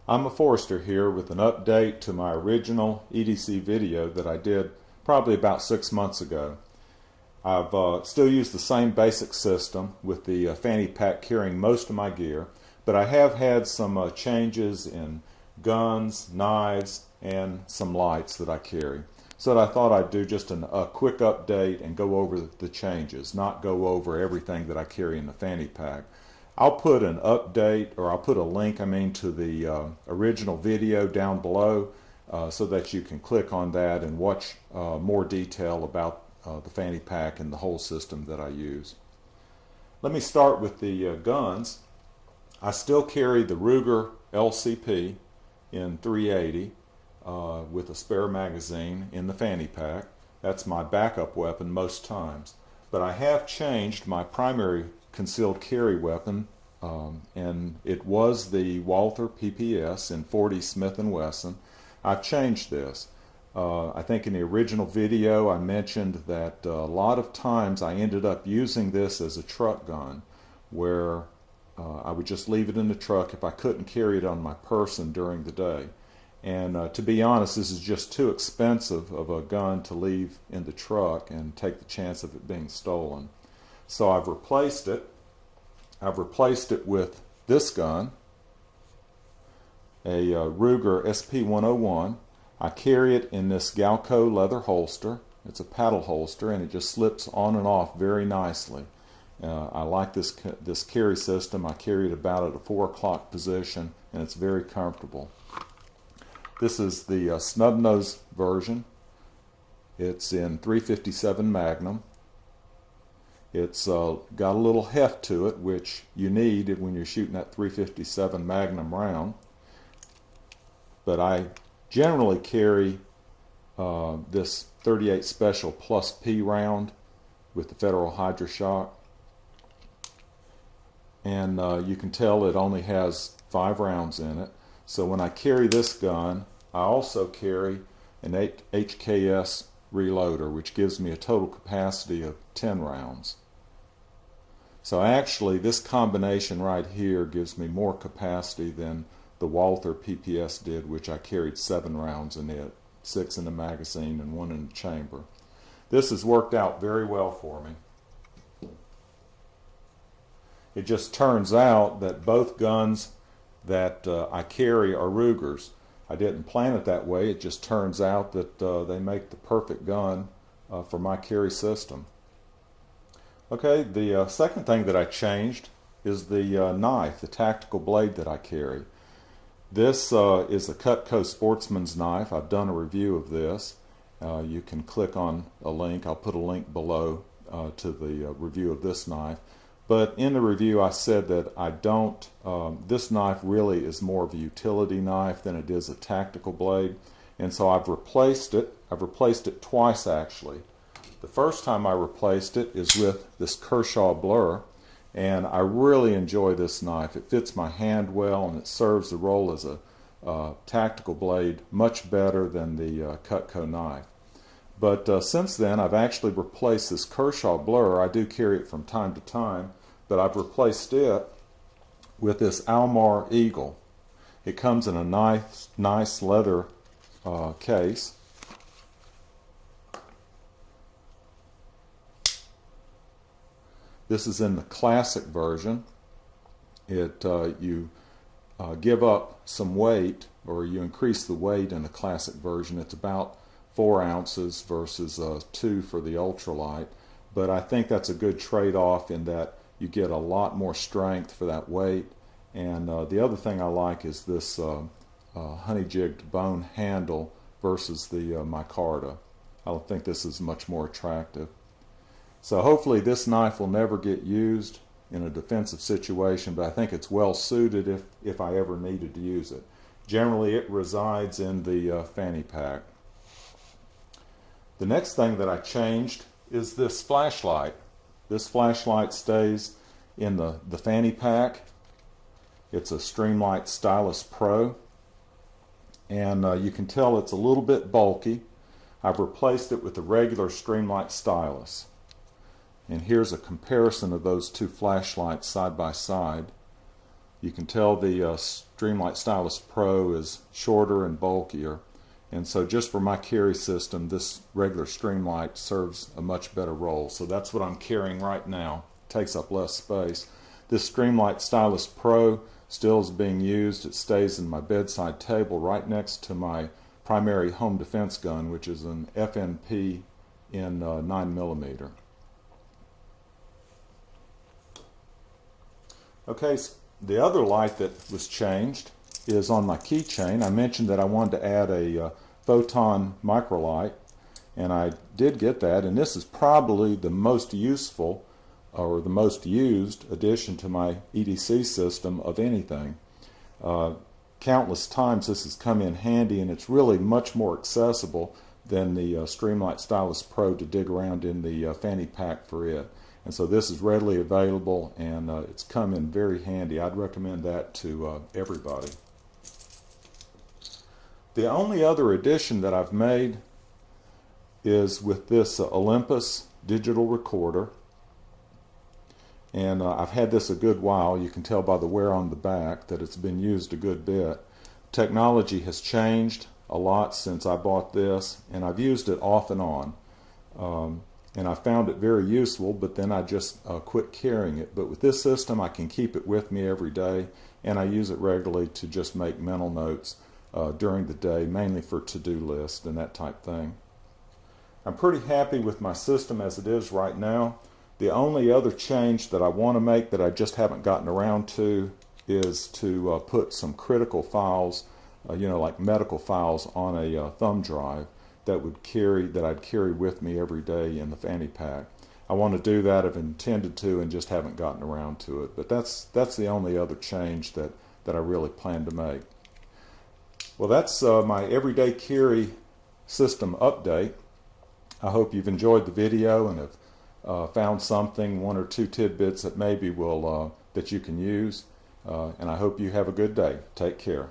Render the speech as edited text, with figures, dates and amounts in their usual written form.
I'm a Forester here with an update to my original EDC video that I did probably about 6 months ago. I've still used the same basic system with the fanny pack carrying most of my gear, but I have had some changes in guns, knives, and some lights that I carry. So I thought I'd do just a quick update and go over the changes, not go over everything that I carry in the fanny pack. I'll put an update, or I'll put a link, to the original video down below so that you can click on that and watch more detail about the fanny pack and the whole system that I use. Let me start with the guns. I still carry the Ruger LCP in 380 with a spare magazine in the fanny pack. That's my backup weapon most times. But I have changed my primary concealed carry weapon, and it was the Walther PPS in 40 Smith & Wesson. I've changed this. I think in the original video I mentioned that a lot of times I ended up using this as a truck gun, where I would just leave it in the truck if I couldn't carry it on my person during the day. And to be honest, this is just too expensive of a gun to leave in the truck and take the chance of it being stolen. So I've replaced it. I've replaced it with this gun, a Ruger SP101. I carry it in this Galco leather holster. It's a paddle holster, and it just slips on and off very nicely. I like this carry system. I carry it about at a 4 o'clock position, and it's very comfortable. This is the snub nose version. It's in 357 Magnum. It's got a little heft to it, which you need when you're shooting that 357 Magnum round. But I generally carry this 38 Special Plus P round with the Federal Hydra-Shock. And you can tell it only has 5 rounds in it. So when I carry this gun, I also carry an HKS reloader, which gives me a total capacity of 10 rounds. So actually this combination right here gives me more capacity than the Walther PPS did, which I carried 7 rounds in it, 6 in the magazine and 1 in the chamber. This has worked out very well for me. It just turns out that both guns that I carry are Rugers. I didn't plan it that way. It just turns out that they make the perfect gun for my carry system. Okay, the second thing that I changed is the knife, the tactical blade that I carry. This is a Cutco Sportsman's knife. I've done a review of this. You can click on a link. I'll put a link below to the review of this knife. But in the review I said that I don't, this knife really is more of a utility knife than it is a tactical blade. And so I've replaced it. I've replaced it twice actually. The first time I replaced it is with this Kershaw Blur, and I really enjoy this knife. It fits my hand well, and it serves the role as a tactical blade much better than the Cutco knife. But since then I've actually replaced this Kershaw Blur. I do carry it from time to time, but I've replaced it with this Almar Eagle. It comes in a nice leather case. This is in the classic version. You give up some weight, or you increase the weight in the classic version. It's about 4 ounces versus 2 for the ultralight. But I think that's a good trade-off in that you get a lot more strength for that weight. And the other thing I like is this honey-jigged bone handle versus the micarta. I think this is much more attractive. So hopefully this knife will never get used in a defensive situation, but I think it's well suited if I ever needed to use it. Generally it resides in the fanny pack. The next thing that I changed is this flashlight. This flashlight stays in the fanny pack. It's a Streamlight Stylus Pro, and you can tell it's a little bit bulky. I've replaced it with the regular Streamlight Stylus. And here's a comparison of those two flashlights side by side. You can tell the Streamlight Stylus Pro is shorter and bulkier, and so just for my carry system, this regular Streamlight serves a much better role. So that's what I'm carrying right now. It takes up less space. This Streamlight Stylus Pro still is being used. It stays in my bedside table right next to my primary home defense gun, which is an FNP in 9mm. Okay, so the other light that was changed is on my keychain. I mentioned that I wanted to add a photon microlight, and I did get that, and this is probably the most useful or the most used addition to my EDC system of anything. Countless times this has come in handy, and it's really much more accessible than the Streamlight Stylus Pro to dig around in the fanny pack for it. And so this is readily available, and it's come in very handy. I'd recommend that to everybody. The only other addition that I've made is with this Olympus digital recorder. And I've had this a good while. You can tell by the wear on the back that it's been used a good bit. Technology has changed a lot since I bought this, and I've used it off and on. And I found it very useful, but then I just quit carrying it. But with this system, I can keep it with me every day, and I use it regularly to just make mental notes during the day, mainly for to-do lists and that type thing. I'm pretty happy with my system as it is right now. The only other change that I want to make that I just haven't gotten around to is to put some critical files, like medical files, on a thumb drive that I'd carry with me every day in the fanny pack. I want to do that. I've intended to and just haven't gotten around to it. But that's the only other change that I really plan to make. Well, that's my everyday carry system update. I hope you've enjoyed the video and have found something, one or two tidbits that maybe will that you can use. And I hope you have a good day. Take care.